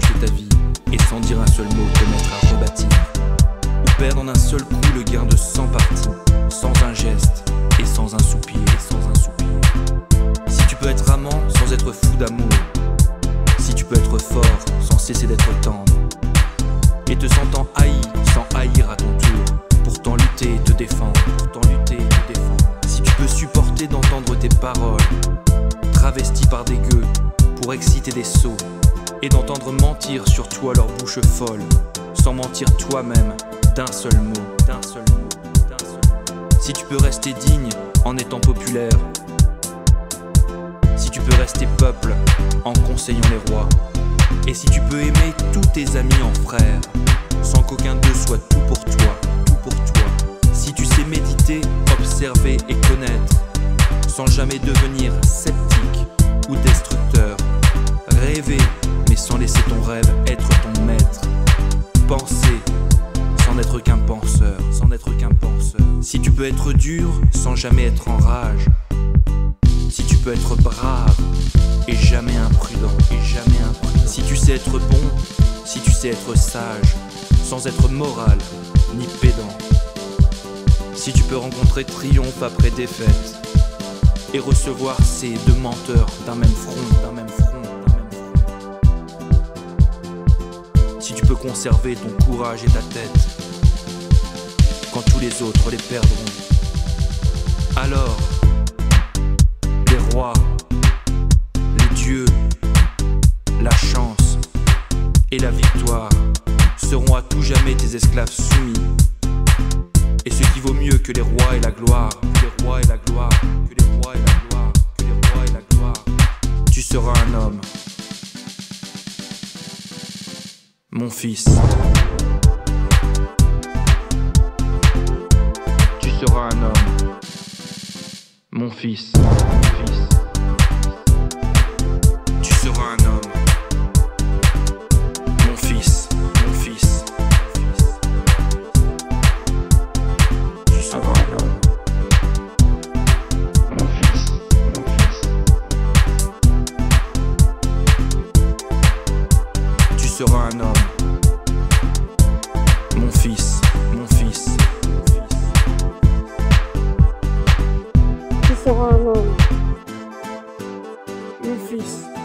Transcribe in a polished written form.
passer ta vie et sans dire un seul mot te mettre à rebâtir, ou perdre en un seul coup le gain de 100 parties, sans un geste et sans un soupir, Si tu peux être amant sans être fou d'amour, si tu peux être fort sans cesser d'être tendre, et te sentant haï sans haïr à ton tour, pourtant lutter et te défendre, si tu peux supporter d'entendre tes paroles travesties par des gueux pour exciter des sots, et d'entendre mentir sur toi leur bouche folle, sans mentir toi-même d'un seul mot, Si tu peux rester digne en étant populaire, si tu peux rester peuple en conseillant les rois, et si tu peux aimer tous tes amis en frères, sans qu'aucun d'eux soit tout pour toi, si tu sais méditer, observer et connaître, sans jamais devenir sceptique ou destructeur, rêver mais sans laisser ton rêve être ton maître, penser sans n'être qu'un penseur, si tu peux être dur sans jamais être en rage, si tu peux être brave et jamais imprudent, si tu sais être bon, si tu sais être sage, sans être moral ni pédant, si tu peux rencontrer triomphe après défaite et recevoir ces deux menteurs d'un même front, si tu peux conserver ton courage et ta tête quand tous les autres les perdront, alors les rois, les dieux, la chance et la victoire seront à tout jamais tes esclaves soumis. Et ce qui vaut mieux que les rois et la gloire, tu seras un homme, mon fils. Tu seras un homme, mon fils. Tu seras un homme, mon fils. Tu seras un homme, mon fils. Tu seras un homme, mon fils. Tu seras un homme, mon fils.